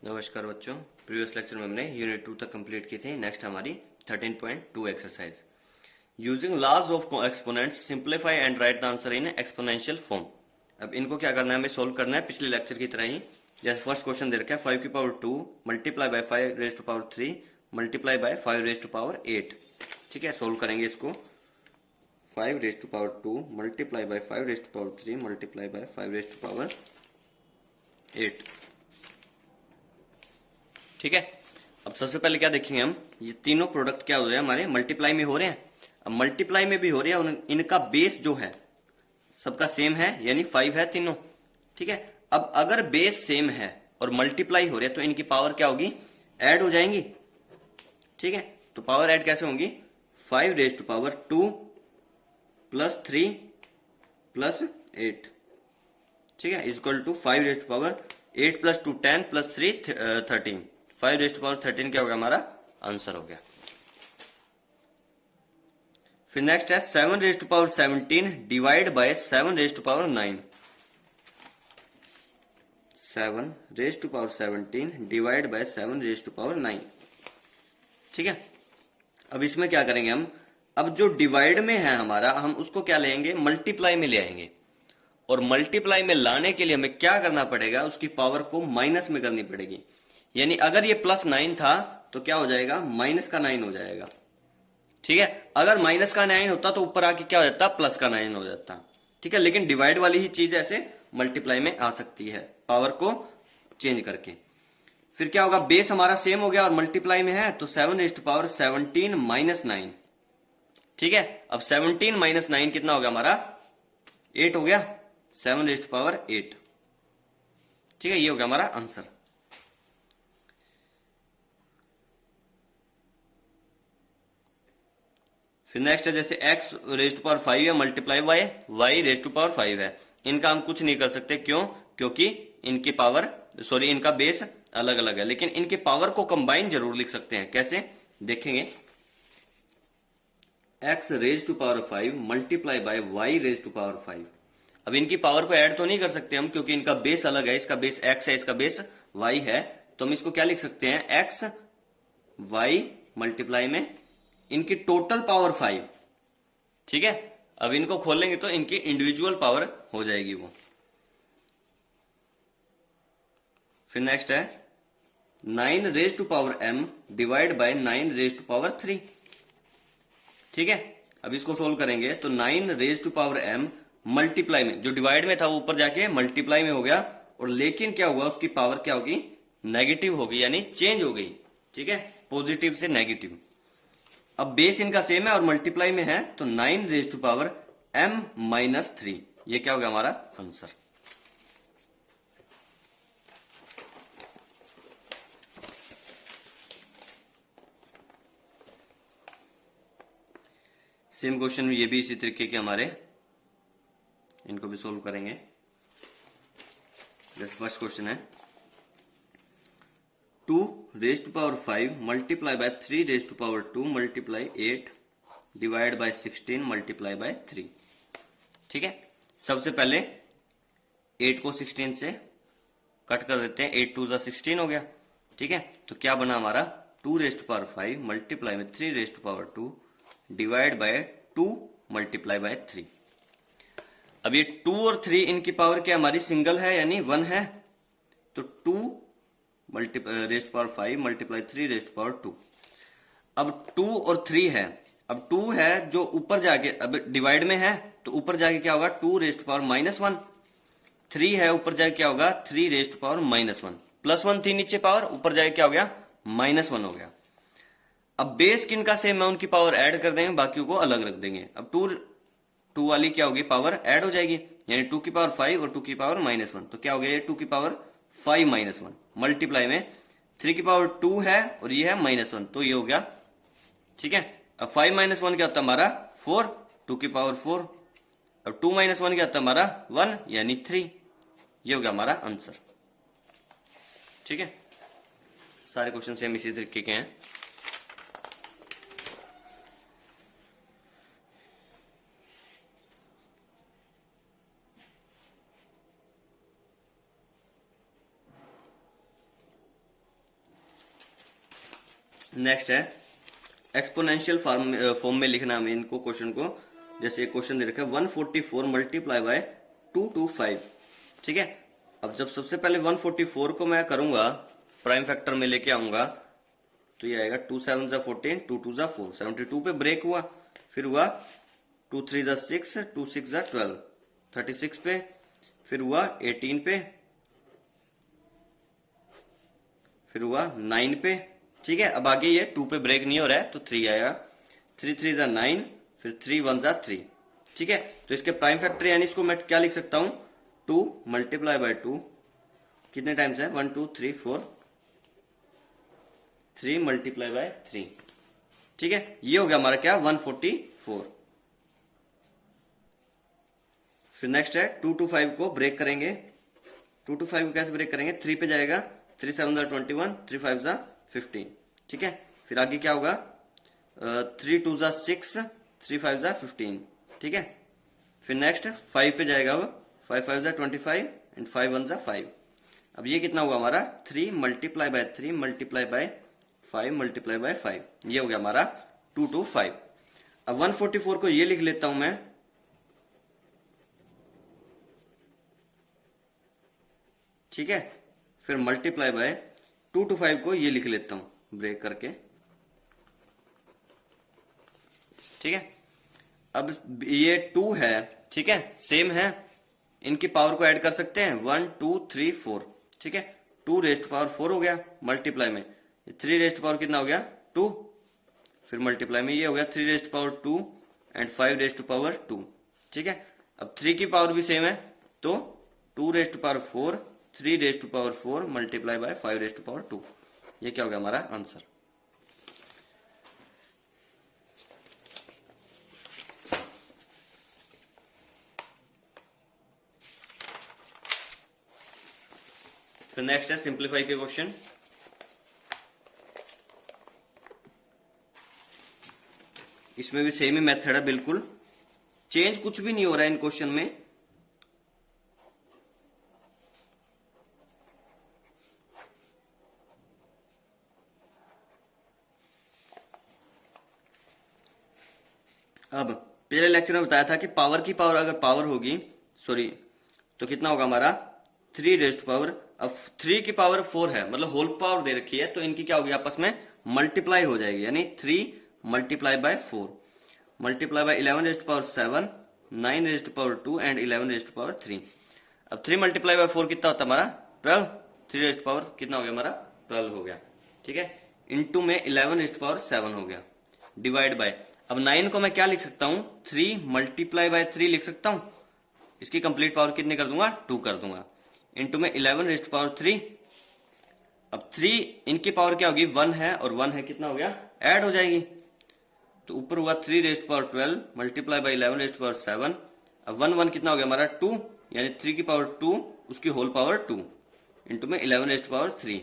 नमस्कार बच्चों। Previous lecture में हमने यूनिट 2 तक कंप्लीट की थी। नेक्स्ट हमारी 13.2 exercise using laws of exponents simplify and write the answer in exponential form. अब इनको क्या करना है, हमें सोल्व करना है पिछले लेक्चर की तरह ही। जैसे फर्स्ट क्वेश्चन दे रखा है 5 की power 2 multiply by 5 raise to power 3 multiply by 5 raise to power 8। ठीक है, सोल्व करेंगे इसको। 5 raise to power 2 multiply by 5 raise to power 3 multiply by 5 raise to power 8। ठीक है, अब सबसे पहले क्या देखेंगे हम, ये तीनों प्रोडक्ट क्या हो रहे हैं हमारे, मल्टीप्लाई में हो रहे हैं। अब मल्टीप्लाई में भी हो रहे हैं, इनका बेस जो है सबका सेम है, यानी 5 है तीनों। ठीक है, अब अगर बेस सेम है और मल्टीप्लाई हो रहे हैं तो इनकी पावर क्या होगी, ऐड हो जाएंगी। ठीक है, तो पावर ऐड कैसे होंगी, 5 raise to power 2 plus 3 plus 8। ठीक है, is equal to 5 raise to power 8 plus 2 10 plus 3 13। 5 raise to power 13 क्या होगा, हमारा आंसर हो गया। फिर नेक्स्ट है 7 raise to power 17 divide by 7 raise to power 9। 7 raise to power 17 divide by 7 raise to power 9। ठीक है, अब इसमें क्या करेंगे हम, अब जो डिवाइड में है हमारा, हम उसको क्या लेंगे, मल्टीप्लाई में ले आएंगे। और मल्टीप्लाई में लाने के लिए हमें क्या करना पड़ेगा, उसकी पावर को माइनस में करनी पड़ेगी। यानी अगर ये प्लस 9 था तो क्या हो जाएगा, माइनस का 9 हो जाएगा। ठीक है, अगर माइनस का 9 होता तो ऊपर आके क्या हो जाता, प्लस का 9 हो जाता। ठीक है, लेकिन डिवाइड वाली ही चीज ऐसे मल्टीप्लाई में आ सकती है, पावर को चेंज करके। फिर क्या होगा, बेस हमारा सेम हो गया और मल्टीप्लाई में है, तो 7 रेज टू पावर 17 माइनस 9। ठीक है, अब 17 माइनस 9 कितना हो गया हमारा, 8 हो गया। 7 रेज टू पावर 8। ठीक है, ये हो गया हमारा आंसर। फिर नेक्स्ट है जैसे x रेज टू पावर 5 है multiply by y raise to power 5 है। इनका हम कुछ नहीं कर सकते, क्यों, क्योंकि इनकी पावर इनका बेस अलग अलग है, लेकिन इनकी पावर को कंबाइन जरूर लिख सकते हैं। कैसे देखेंगे, x raise to power 5 multiply by y raise to power 5। अब इनकी पावर को ऐड तो नहीं कर सकते हम, क्योंकि इनका बेस अलग है। इसका बेस x है, इसका बेस y है, तो हम इसको क्या लिख सकते हैं, x y मल्टीप्लाई में इनकी टोटल पावर 5। ठीक है, अब इनको खोलेंगे तो इनकी इंडिविजुअल पावर हो जाएगी वो। फिर नेक्स्ट है 9 raise to power m divide by 9 raise to power 3। ठीक है, अब इसको सोल्व करेंगे तो 9 raise to power m multiply में, जो डिवाइड में था वो ऊपर जाके मल्टीप्लाई में हो गया, और लेकिन क्या हुआ, उसकी पावर क्या होगी, नेगेटिव होगी, यानी चेंज हो गई। ठीक है, पॉजिटिव से नेगेटिव। अब बेस इनका सेम है और मल्टीप्लाई में है, तो 9 raise to power m minus 3, ये क्या हो गया हमारा आंसर। सेम क्वेश्चन ये भी इसी तरीके के हमारे, इनको भी सोल्व करेंगे। जैसे फर्स्ट क्वेश्चन है 2 raise to power 5 multiply by 3 raise to power 2 multiply 8 divide by 16 multiply by 3। ठीक है, सबसे पहले 8 को 16 से कट कर देते हैं, 8 2 जा 16 हो गया। ठीक है, तो क्या बना हमारा, 2 रेज टू पावर 5 मल्टीप्लाई में 3 raise to power 2 divide by 2 multiply by 3। अब ये 2 और 3 इनकी पावर क्या हमारी सिंगल है, यानी 1 है, तो 2 raise to power 5 multiply 3 raise to power 2। अब 2 और 3 है, अब 2 है जो ऊपर जाके, अब डिवाइड में है तो ऊपर जाके क्या होगा, 2 रेज टू पावर माइनस 1। 3 है ऊपर जाके क्या होगा, 3 raise to power minus 1 plus 1 थी नीचे पावर, ऊपर जाके क्या हो गया, माइनस 1 हो गया। अब बेस किनका सेम है, उनकी पावर ऐड कर देंगे, बाकी को अलग रख देंगे। अब 2 वाली क्या होगी, पावर ऐड हो जाएगी, यानी 2 की पावर 5 और 2 की पावर माइनस 1, तो क्या हो गया, ये 2 की पावर 5 माइनस 1 मल्टीप्लाई में 3 की पावर 2 है और ये है माइनस 1, तो ये हो गया। ठीक है, अब 5 माइनस 1 क्या होता है हमारा 4, 2 की पावर 4। अब 2 माइनस 1 क्या होता है हमारा 1, यानी 3। ये हो गया हमारा आंसर। ठीक है, सारे क्वेश्चन सेम इसी तरीके के हैं। नेक्स्ट है एक्सपोनेंशियल फॉर्म में लिखना हमें इनको क्वेश्चन को। जैसे एक क्वेश्चन दे रखा है 144 मल्टीप्लाई बाय 225, ठीक है। अब जब सबसे पहले 144 को मैं करूंगा प्राइम फैक्टर में लेके आऊंगा तो ये आएगा 2 7 जा 14, 2 2 जा 4, 72 पे ब्रेक हुआ, फिर हुआ 2 3 जा 6, 2 6 जा 12, 36 पे, फिर हुआ 18 पे, फिर हुआ 9 पे, ठीक है। अब आगे ये 2 पे ब्रेक नहीं हो रहा है तो 3 आएगा, 3 3 जा 9, फिर 3 1 जा 3, ठीक है। तो इसके प्राइम फैक्टर यानी इसको मैं क्या लिख सकता हूं 2 मल्टीप्लाई बाय 2, कितने टाइम्स है 1 2 3 4, 3 मल्टीप्लाई बाय 3, ठीक है। ये हो गया हमारा क्या 144। फिर नेक्स्ट है 2 2 5 को ब्रेक करेंगे। 2 2 5 को कैसे ब्रेक करेंगे, 3 पे जाएगा, 3 7 जा 21, 3 5 जा 15, ठीक है। फिर आगे क्या होगा 3 2 जा 6, 3 5 जा 15, ठीक है। फिर नेक्स्ट 5 पे जाएगा वो, 5 5 जा 25 एंड 5 1 जा 5। अब ये कितना हुआ हमारा 3 multiply by 3 multiply by 5 multiply by 5, ये हो गया हमारा 2 2 5। अब 144 को ये लिख लेता हूं मैं, ठीक है। फिर मल्टीप्लाई बाय 2 2 5 को ये लिख लेता हूं ब्रेक करके, ठीक है। अब ये 2 है, ठीक है, सेम है, इनकी पावर को ऐड कर सकते हैं 1 2 3 4, ठीक है। 2 रेस्ट पावर 4 हो गया मल्टीप्लाई में, 3 रेस्ट पावर कितना हो गया 2, फिर मल्टीप्लाई में ये हो गया 3 rest power 2 and 5 rest power 2, ठीक है। अब 3 की पावर भी सेम है तो 2 rest power 4, 3 rest power 4 multiply by 5 rest power 2, ये क्या हो गया हमारा आंसर। फिर नेक्स्ट है सिंप्लीफाई के क्वेश्चन। इसमें भी सेम ही मेथड है, बिल्कुल चेंज कुछ भी नहीं हो रहा है इन क्वेश्चन में। अब पहले लेक्चर में बताया था कि पावर की पावर अगर पावर होगी सॉरी तो कितना होगा हमारा 3 रेस्ट पावर। अब 3 की पावर 4 है, मतलब होल पावर दे रखी है, तो इनकी क्या होगी आपस में मल्टीप्लाई हो जाएगी, यानी 3 multiply bye 4 multiply by 11 rest power 7, 9 rest power 2 and 11 rest power 3। अब 3 मल्टीप्लाई बाय 4 कितना होता है हमारा 12, 3 रेस्ट पावर कितना हो गया हमारा 12 हो गया, ठीक है। इंटू में 11 रेस्ट पावर 7 हो गया, डिवाइड बाय, अब 9 को मैं क्या लिख सकता हूं 3 मल्टीप्लाई बाय 3 लिख सकता हूं, इसकी कंप्लीट पावर कितने कर दूंगा 2 कर दूंगा, इंटू में 11 रेस्ट पावर 3। अब 3 इनकी पावर क्या होगी 1 है और 1 है कितना हो गया ऐड हो जाएगी, तो ऊपर हुआ 3 rest power 12 multiply by 11 rest power 7। अब 1 1 कितना हो गया हमारा 2, यानी 3 की पावर 2 उसकी होल पावर 2 इंटू में 11 रेस्ट पावर 3।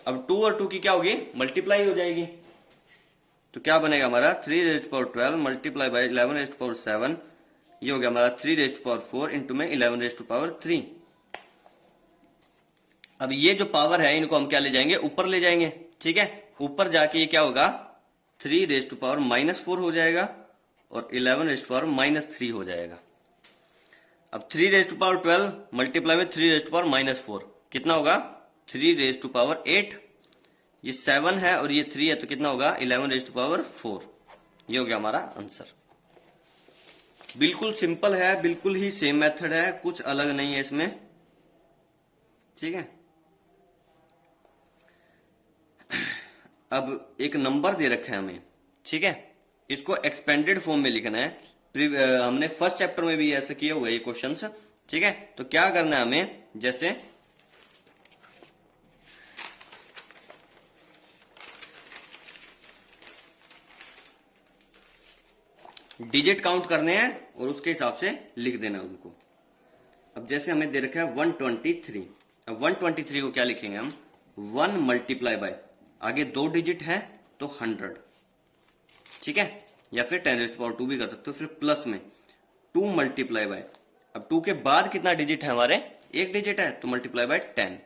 अब 2 और 2 की क्या होगी मल्टीप्लाई हो जाएगी, तो क्या बनेगा हमारा 3 rest power 12 multiply by 11 rest power 7, ये हो गया हमारा 3 रेस्ट पावर 4 इंटू में 11 रेस्ट पावर 3। अब ये जो पावर है इनको हम क्या ले जाएंगे ऊपर ले जाएंगे, ठीक है। ऊपर जाके ये क्या होगा 3 रेस्ट पावर -4 हो जाएगा और 11 रेस्ट पावर -3 हो जाएगा। अब 3 रेस्ट पावर 12 मल्टीप्लाई में 3 रेस्ट पावर -4 कितना होगा 3 रेस्ट पावर 8, ये 7 है और ये 3 है तो कितना होगा 11 रेस्ट पावर 4, ये हो गया हमारा आंसर। बिल्कुल सिंपल है, बिल्कुल ही सेम मेथड है, कुछ अलग नहीं है इसमें, ठीक है। अब एक नंबर दे रखा है हमें, ठीक है, इसको एक्सपेंडेड फॉर्म में लिखना है। हमने फर्स्ट चैप्टर में भी ऐसा किया हुआ है ये क्वेश्चंस, ठीक है। तो क्या करना है हमें, जैसे डिजिट काउंट करने हैं और उसके हिसाब से लिख देना है उनको। अब जैसे हमें दे रखा है 123, अब 123 को क्या लिखेंगे हम 1 मल्टीप्लाई बाय, आगे 2 डिजिट है तो 100, ठीक है, या फिर 10 रेज़्ड पावर 2 भी कर सकते हो। फिर प्लस में 2 मल्टीप्लाई बाय, अब 2 के बाद कितना डिजिट है हमारे 1 डिजिट है तो मल्टीप्लाई बाय 10,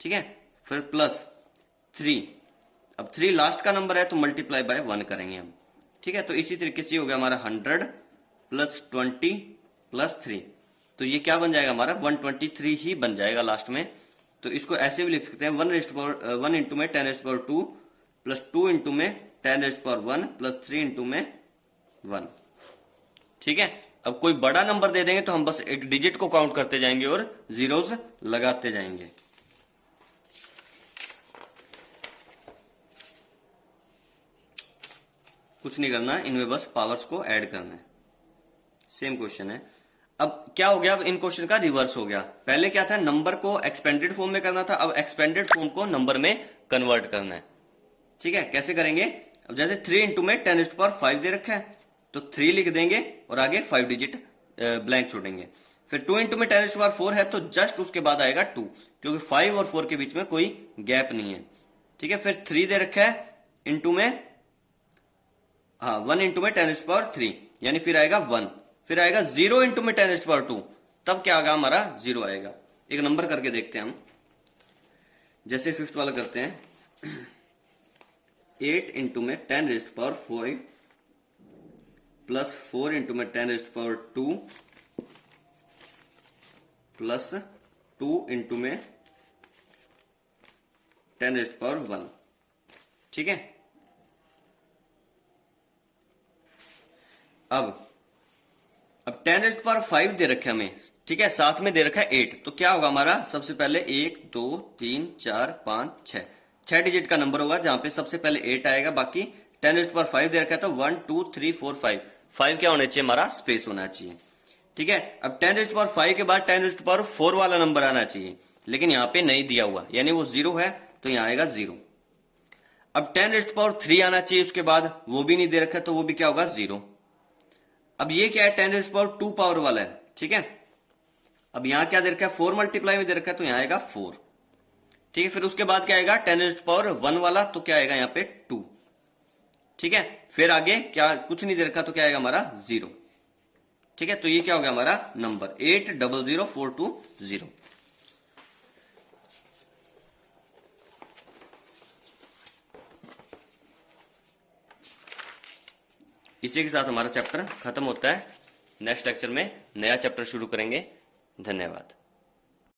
ठीक है। फिर प्लस 3, अब 3 लास्ट का नंबर है तो मल्टीप्लाई बाय 1 करेंगे हम, ठीक है। तो इसी तरीके से हो गया हमारा 100 प्लस 20 प्लस 3, तो ये क्या बन जाएगा हमारा 123 ही बन जाएगा लास्ट में। तो इसको ऐसे भी लिख सकते हैं 1 इंटू में 10⁻² प्लस 2 इंटू में 10⁻1 प्लस 3 इंटू में 1, ठीक है। अब कोई बड़ा नंबर दे देंगे तो हम बस एक डिजिट को काउंट करते जाएंगे और जीरोस लगाते जाएंगे। कुछ नहीं करना, इनमें बस पावर्स को ऐड करना है। सेम क्वेश्चन है। अब क्या हो गया, अब इन क्वेश्चन का रिवर्स हो गया। पहले क्या था, नंबर को एक्सपेंडेड फॉर्म में करना था, अब एक्सपेंडेड फॉर्म को नंबर में कन्वर्ट करना है, ठीक है। कैसे करेंगे, अब जैसे 3 इंटू में 10⁻5 दे रखा है तो 3 लिख देंगे और आगे 5 डिजिट ब्लैंक छोड़ेंगे। फिर 2 इंटू में 10⁻4 है तो जस्ट उसके बाद आएगा 2, क्योंकि 5 और 4 के बीच में कोई गैप नहीं है, ठीक है। फिर 3 दे रखा है इंटू में, हाँ 1 इंटू में 10⁻3 यानी फिर आएगा 1, फिर आएगा 0 इंटू में 10⁻2, तब क्या आएगा हमारा 0 आएगा। एक नंबर करके देखते हैं हम, जैसे 5th वाला करते हैं 8 इंटू में 10⁻5 प्लस 4 इंटू में 10⁻2 प्लस 2 इंटू में 10⁻1, ठीक है। अब 10⁻5 दे रखा है हमें, ठीक है, साथ में दे रखा है 8, तो क्या होगा हमारा, सबसे पहले 1 2 3 4 5 6 डिजिट का नंबर होगा जहां पे सबसे पहले 8 आएगा, बाकी 10⁻5 दे रखा है तो 1 2 3 4 5 क्या होना चाहिए हमारा, स्पेस होना चाहिए, ठीक है। अब 10⁻5 के बाद 10⁻4 वाला नंबर आना चाहिए, लेकिन यहाँ पे नहीं दिया हुआ, यानी वो 0 है तो यहाँ आएगा 0। अब 10⁻3 आना चाहिए उसके बाद, वो भी नहीं दे रखा तो वो भी क्या होगा 0। अब ये क्या है 10⁻2 पावर वाला है, ठीक है। अब यहां क्या दे रखा है 4 मल्टीप्लाई में दे रखा है तो यहां आएगा 4, ठीक है। फिर उसके बाद क्या आएगा 10⁻1 वाला, तो क्या आएगा यहाँ पे 2, ठीक है। फिर आगे क्या कुछ नहीं दे रखा तो क्या आएगा हमारा 0, ठीक है। तो ये क्या हो गया हमारा नंबर 800420। इसी के साथ हमारा चैप्टर खत्म होता है। नेक्स्ट लेक्चर में नया चैप्टर शुरू करेंगे। धन्यवाद।